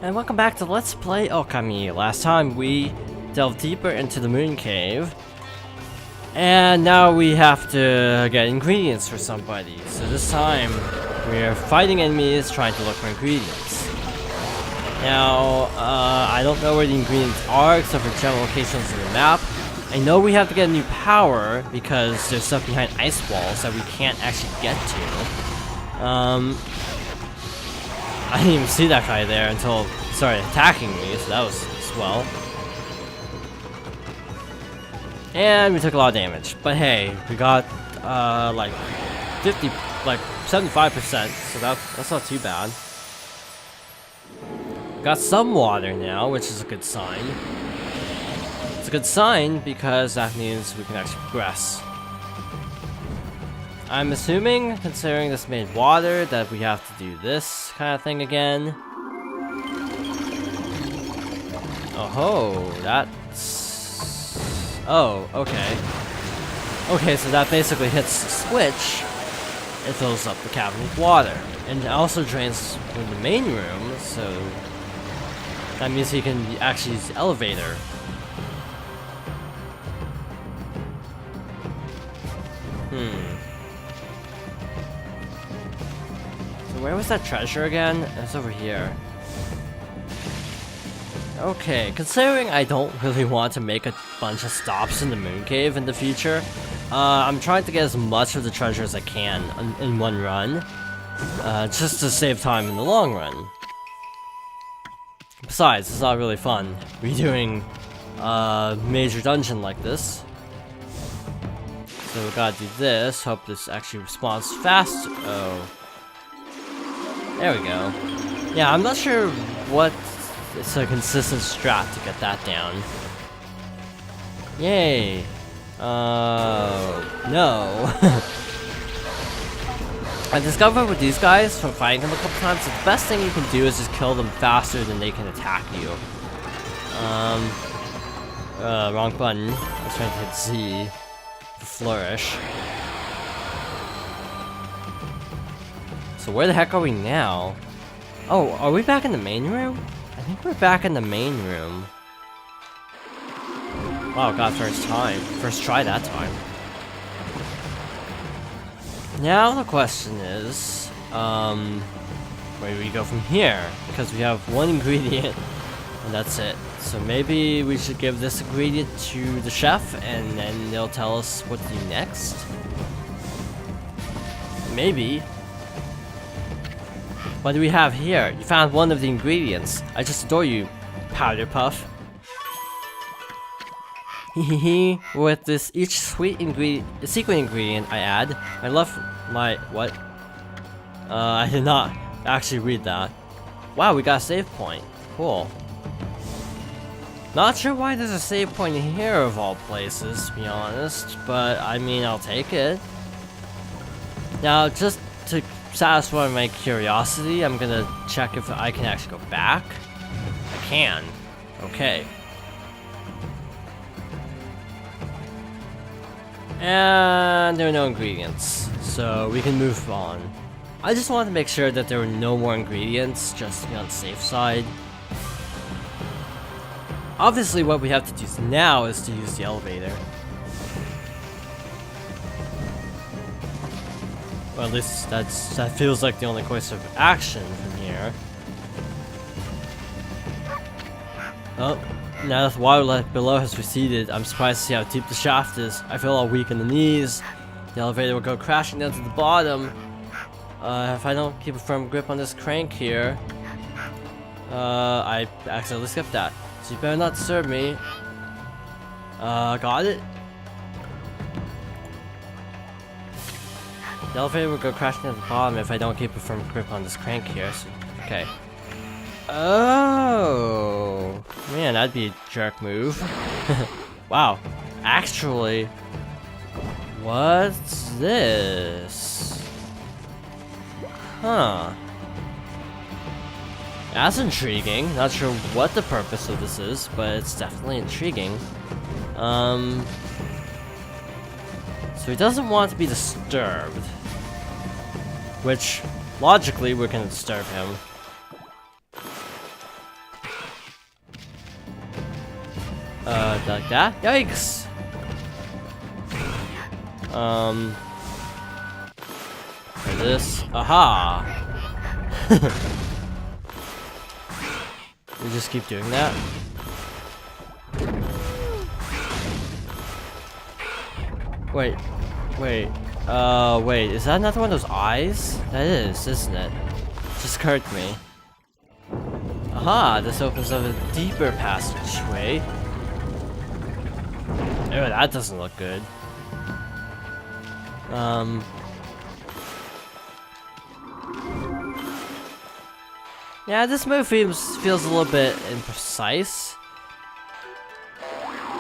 And welcome back to Let's Play Okami. Last time we delved deeper into the moon cave. And now we have to get ingredients for somebody. So this time, we're fighting enemies trying to look for ingredients. Now, I don't know where the ingredients are except for general locations on the map. I know we have to get a new power because there's stuff behind ice walls that we can't actually get to. I didn't even see that guy there until he started attacking me, so that was swell. And we took a lot of damage, but hey, we got like 75%, so that's not too bad. Got some water now, which is a good sign. It's a good sign because that means we can actually progress. I'm assuming, considering this made water, that we have to do this kind of thing again. Oh, that's... Oh, okay. Okay, so that basically hits the switch. It fills up the cavern with water. And it also drains from the main room, so... that means he can actually use the elevator. Where was that treasure again? It's over here. Okay, considering I don't really want to make a bunch of stops in the moon cave in the future, I'm trying to get as much of the treasure as I can in one run, just to save time in the long run. Besides, it's not really fun redoing a major dungeon like this. So we gotta do this, hope this actually responds fast. Oh. There we go. Yeah, I'm not sure what it's a consistent strat to get that down. Yay. No. I discovered with these guys from fighting them a couple times, the best thing you can do is just kill them faster than they can attack you. Wrong button. I was trying to hit Z for flourish. So where the heck are we now? Oh, are we back in the main room? I think we're back in the main room. Wow, got first try that time. Now the question is, where do we go from here? Because we have one ingredient, and that's it. So maybe we should give this ingredient to the chef, and then they'll tell us what to do next? Maybe. What do we have here? You found one of the ingredients. I just adore you, Powder Puff. Hehehe. With this each secret ingredient I add, I love my what? I did not actually read that. Wow, we got a save point. Cool. Not sure why there's a save point here of all places, to be honest, but I mean, I'll take it. Now, just to satisfy my curiosity, I'm gonna check if I can actually go back. I can. Okay. And there are no ingredients, so we can move on. I just wanted to make sure that there were no more ingredients, just to be on the safe side. Obviously, what we have to do now is to use the elevator. Well, at least that feels like the only course of action from here. Oh, now that the water below has receded, I'm surprised to see how deep the shaft is. I feel all weak in the knees. The elevator will go crashing down to the bottom. If I don't keep a firm grip on this crank here, I accidentally skipped that. So you better not disturb me. Got it? The elevator will go crashing at the bottom if I don't keep a firm grip on this crank here. So, okay. Oh, man, that'd be a jerk move. Wow. Actually, what's this? Huh. That's intriguing. Not sure what the purpose of this is, but it's definitely intriguing. So he doesn't want to be disturbed. Which, logically, we're gonna disturb him. Like that? Yikes! For this. Aha! We just keep doing that. Wait. Wait, is that another one of those eyes? That is, isn't it? Just occurred to me. Aha, this opens up a deeper passageway. Oh, that doesn't look good. Yeah, this move feels a little bit imprecise.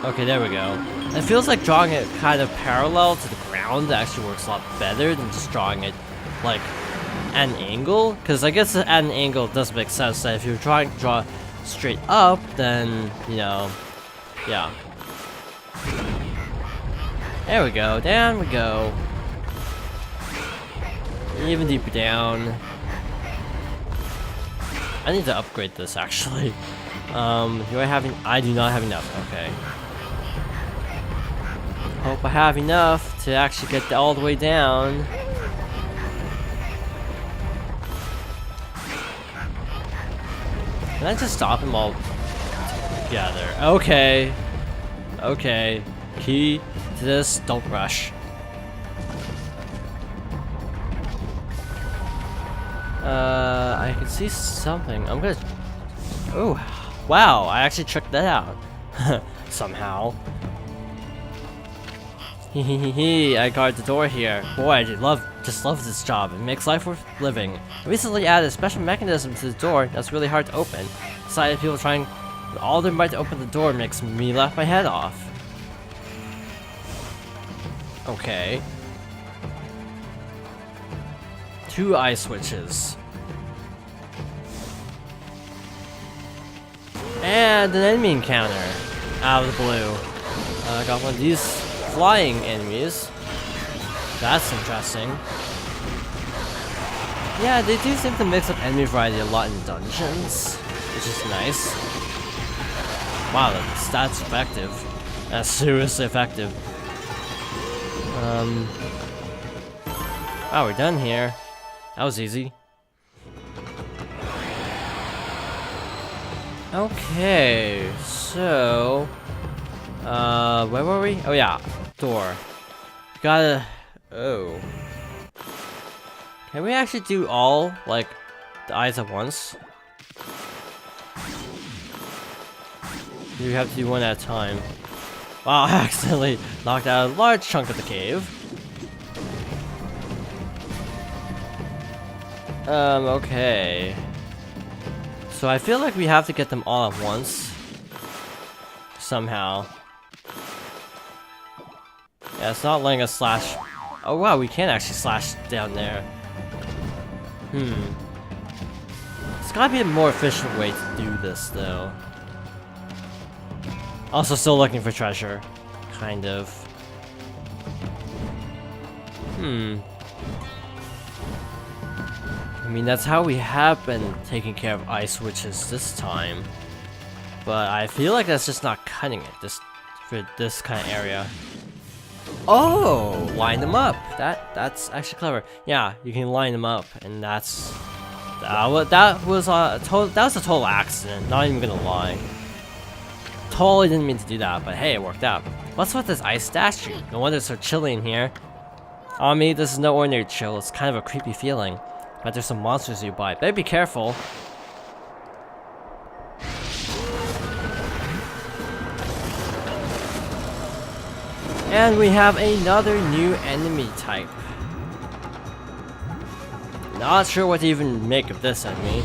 Okay, there we go. It feels like drawing it kind of parallel to the ground actually works a lot better than just drawing it like at an angle. Because I guess at an angle it does make sense that if you're trying to draw straight up, then, you know, yeah. There we go, down we go. Even deeper down. I need to upgrade this actually. Do I do not have enough, okay. Hope I have enough to actually get all the way down. Can I just stop them all together? Okay. Okay. Key to this, don't rush. I can see something. I'm gonna... Oh, wow, I actually checked that out. Somehow. Hehehe, I guard the door here. Boy, I just love this job. It makes life worth living. I recently added a special mechanism to the door that's really hard to open. Decided people trying with all their might to open the door makes me laugh my head off. Okay. 2 eye switches. And an enemy encounter out of the blue. I got one of these flying enemies. That's interesting. Yeah, they do seem to mix up enemy variety a lot in dungeons, which is nice. Wow, that's effective. That's seriously effective. Wow, we're done here. That was easy. Okay, so... where were we? Oh yeah, door. Gotta... Oh. Can we actually do all, like, the eyes at once? You have to do one at a time. Wow, I accidentally knocked out a large chunk of the cave. Okay. So I feel like we have to get them all at once. Somehow. Yeah, it's not letting us slash. Oh wow, we can actually slash down there. It's gotta be a more efficient way to do this, though. Also, still looking for treasure. Kind of. I mean, that's how we have been taking care of ice switches this time. But I feel like that's just not cutting it, for this kind of area. Oh, line them up. That's actually clever. Yeah, you can line them up, and that was a total accident. Not even gonna lie. Totally didn't mean to do that, but hey, it worked out. What's with this ice statue? No wonder it's so chilly in here. On me, this is no ordinary chill. It's kind of a creepy feeling. But there's some monsters nearby. Better be careful. And we have another new enemy type. Not sure what to even make of this enemy.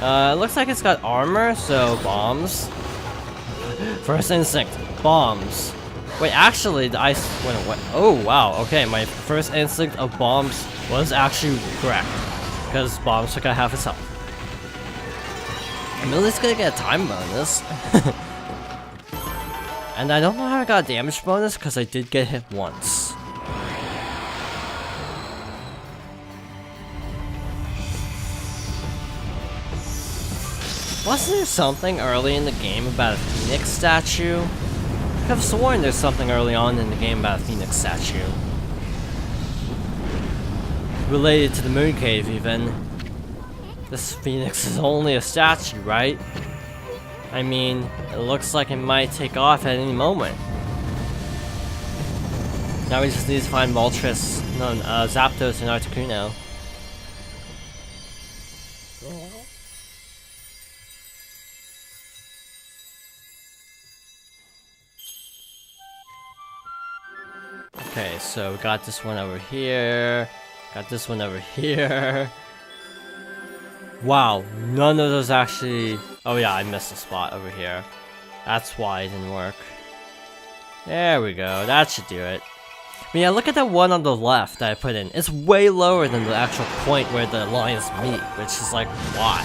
It looks like it's got armor, so bombs. First instinct, bombs. Wait, actually, the ice went away. Oh, wow, okay, my first instinct of bombs was actually correct. Because bombs took out half its health. I'm at least gonna get a time bonus. And I don't know how I got a damage bonus, because I did get hit once. Wasn't there something early in the game about a Phoenix statue? I could have sworn there's something early on in the game about a Phoenix statue. Related to the Moon Cave, even. This Phoenix is only a statue, right? I mean, it looks like it might take off at any moment. Now we just need to find Moltres, Zapdos, and Articuno. Okay, so we got this one over here. Got this one over here. Wow, none of those actually... Oh yeah, I missed a spot over here. That's why it didn't work. There we go, that should do it. I mean, yeah, look at that one on the left that I put in. It's way lower than the actual point where the lines meet, which is like, why?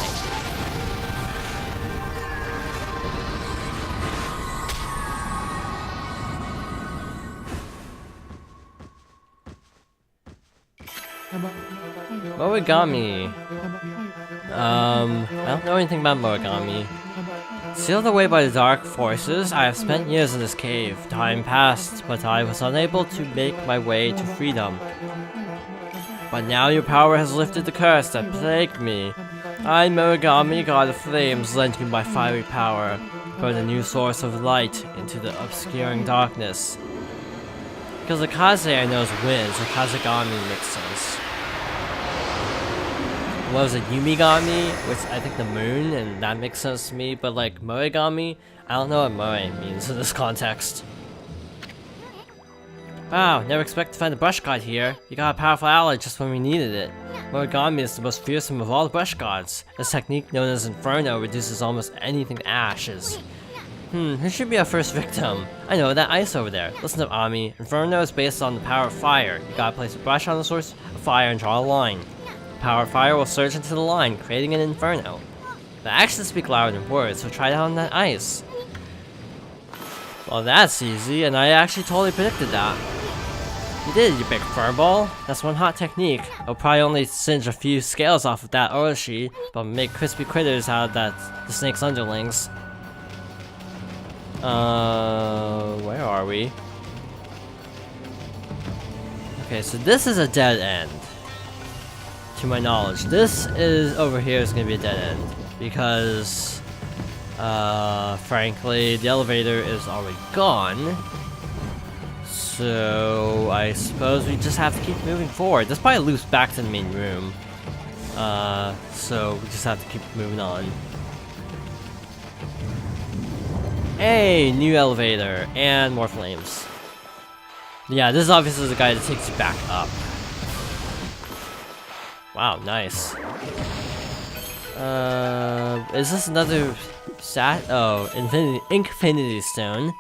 Moegami. I don't know anything about Moegami. Sealed away by the dark forces, I have spent years in this cave. Time passed, but I was unable to make my way to freedom. But now your power has lifted the curse that plagued me. I, Moegami, god of flames, lent you my fiery power, brought a new source of light into the obscuring darkness. Because the Kaze I know is wind, so Kazegami makes sense. What was it, Yumigami, which I think the moon, and that makes sense to me, but like Moegami, I don't know what Moe means in this context. Wow, never expected to find a brush god here. You got a powerful ally just when we needed it. Moegami is the most fearsome of all the brush gods. This technique known as Inferno reduces almost anything to ashes. Who should be our first victim? I know, that ice over there. Listen up, Ami. Inferno is based on the power of fire. You gotta place a brush on the source of fire and draw a line. The power of fire will surge into the line, creating an inferno. The actions speak louder than words, so try it on that ice. Well, that's easy, and I actually totally predicted that. You did, you big furball. That's one hot technique. I'll probably only singe a few scales off of that Orochi, but make crispy critters out of the snake's underlings. Where are we? Okay, so this is a dead end. To my knowledge, this is over here is gonna be a dead end because, frankly, the elevator is already gone. So I suppose we just have to keep moving forward. This probably loops back to the main room. So we just have to keep moving on. Hey, new elevator and more flames. Yeah, this is obviously the guy that takes you back up. Wow, nice. Is this another Infinity Stone?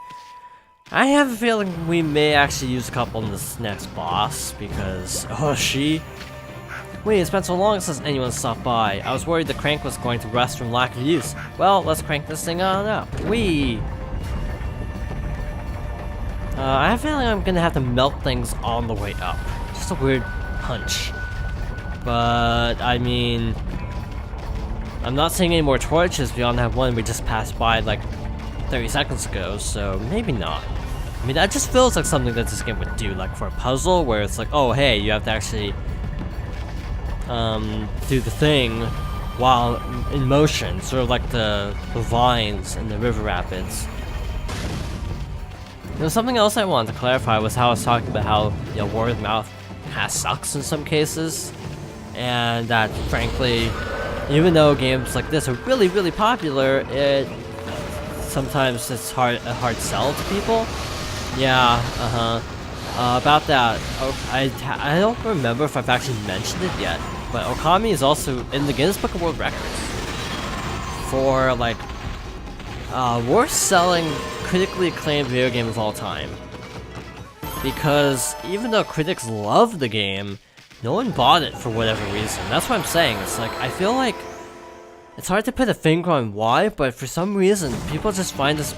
I have a feeling we may actually use a couple in this next boss, because, Wait, it's been so long since anyone stopped by. I was worried the crank was going to rust from lack of use. Well, let's crank this thing on up. Whee! I have a feeling I'm gonna have to melt things on the way up. Just a weird hunch. But, I mean, I'm not seeing any more torches beyond that one we just passed by like 30 seconds ago, so maybe not. I mean, that just feels like something that this game would do, like for a puzzle where it's like, oh hey, you have to actually do the thing while in motion, sort of like the vines in the river rapids. You know, something else I wanted to clarify was how I was talking about how, you know, word of mouth kind of sucks in some cases. And that, frankly, even though games like this are really, really popular, sometimes it's a hard sell to people. Yeah, about that, I don't remember if I've actually mentioned it yet, but Okami is also in the Guinness Book of World Records for, like, worst selling critically acclaimed video game of all time. Because even though critics love the game, no one bought it for whatever reason. That's what I'm saying. It's like, I feel like it's hard to put a finger on why, but for some reason, people just find this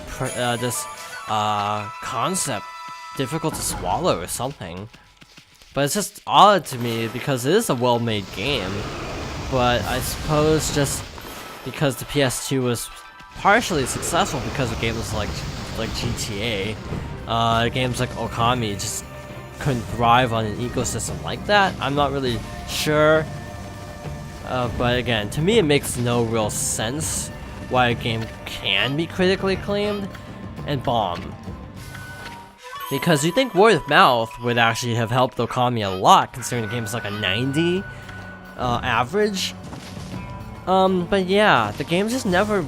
concept difficult to swallow or something. But it's just odd to me because it is a well-made game. But I suppose just because the PS2 was partially successful because of games like GTA. Games like Okami just couldn't thrive on an ecosystem like that. I'm not really sure. But again, to me it makes no real sense why a game can be critically acclaimed and bomb. Because you think word of mouth would actually have helped Okami a lot, considering the game is like a 90 average. But yeah, the game just never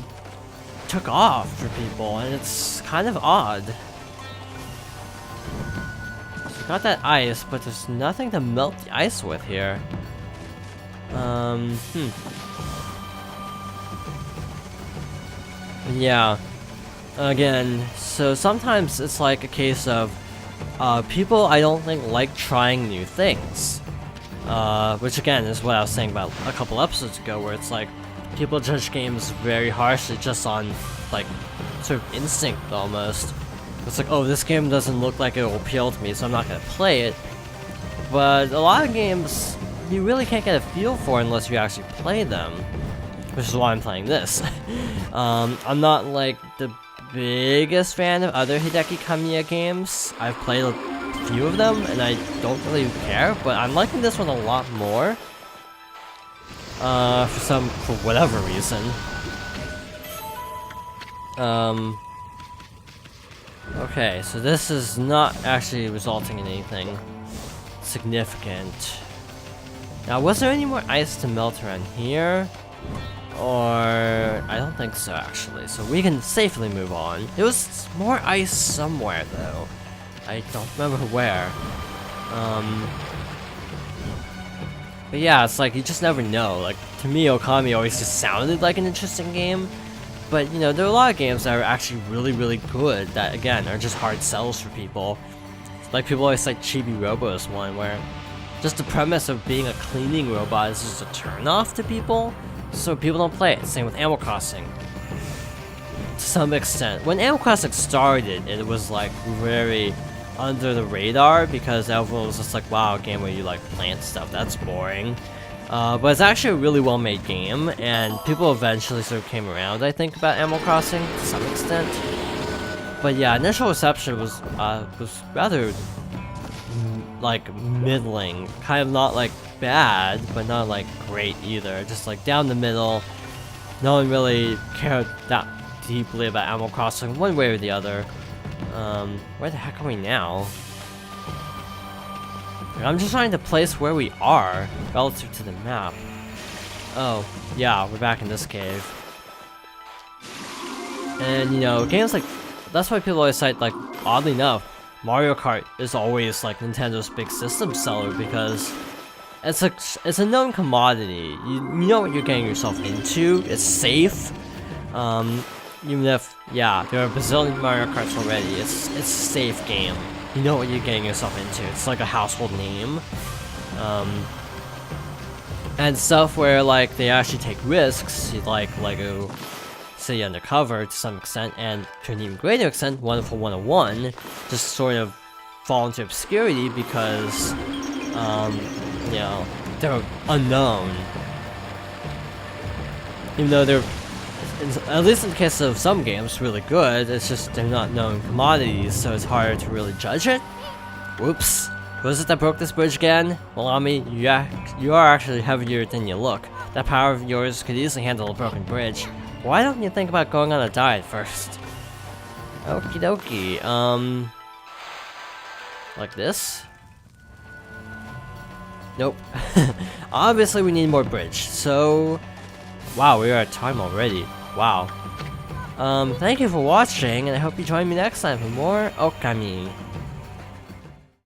took off for people, and it's kind of odd. So we got that ice, but there's nothing to melt the ice with here. Yeah. Again, so sometimes it's like a case of people I don't think like trying new things. Which again is what I was saying about a couple episodes ago, where it's like people judge games very harshly just on like sort of instinct almost. It's like, oh, this game doesn't look like it will appeal to me, so I'm not gonna play it. But a lot of games you really can't get a feel for unless you actually play them, which is why I'm playing this. I'm not like the biggest fan of other Hideki Kamiya games. I've played a few of them and I don't really care, but I'm liking this one a lot more. For whatever reason. Okay, so this is not actually resulting in anything significant. Now, was there any more ice to melt around here? Or I don't think so, actually. So we can safely move on. There was more ice somewhere, though. I don't remember where. But yeah, it's like you just never know. Like, to me, Okami always just sounded like an interesting game. But, you know, there are a lot of games that are actually really, really good that, again, are just hard sells for people. Like, people always cite Chibi Robo as one, where just the premise of being a cleaning robot is just a turn-off to people, so people don't play it. Same with Animal Crossing. To some extent. When Animal Crossing started, it was, like, very under the radar, because everyone was just like, wow, a game where you, like, plant stuff, that's boring. But it's actually a really well-made game, and people eventually sort of came around, I think, about Animal Crossing, to some extent. But yeah, initial reception was rather, like, middling. Kind of not, like, bad, but not, like, great either. Just, like, down the middle. No one really cared that deeply about Animal Crossing, one way or the other. Where the heck are we now? I'm just trying to place where we are relative to the map. Oh, yeah, we're back in this cave. And, you know, games like... That's why people always cite, like, oddly enough, Mario Kart is always, like, Nintendo's big system seller, because it's a known commodity. You know what you're getting yourself into. It's safe. Even if, yeah, there are a bazillion Mario Karts already, it's a safe game. You know what you're getting yourself into. It's like a household name. And stuff where, like, they actually take risks, like Lego City Undercover to some extent, and to an even greater extent, Wonderful 101, just sort of fall into obscurity because, you know, they're unknown. Even though they're, at least in the case of some games, really good, it's just they're not known commodities, so it's harder to really judge it. Whoops. Who is it that broke this bridge again? Well, Ami, you are actually heavier than you look. That power of yours could easily handle a broken bridge. Why don't you think about going on a diet first? Okie dokie, like this? Nope. Obviously we need more bridge, so... Wow, we are at time already. Wow. Thank you for watching, and I hope you join me next time for more Okami.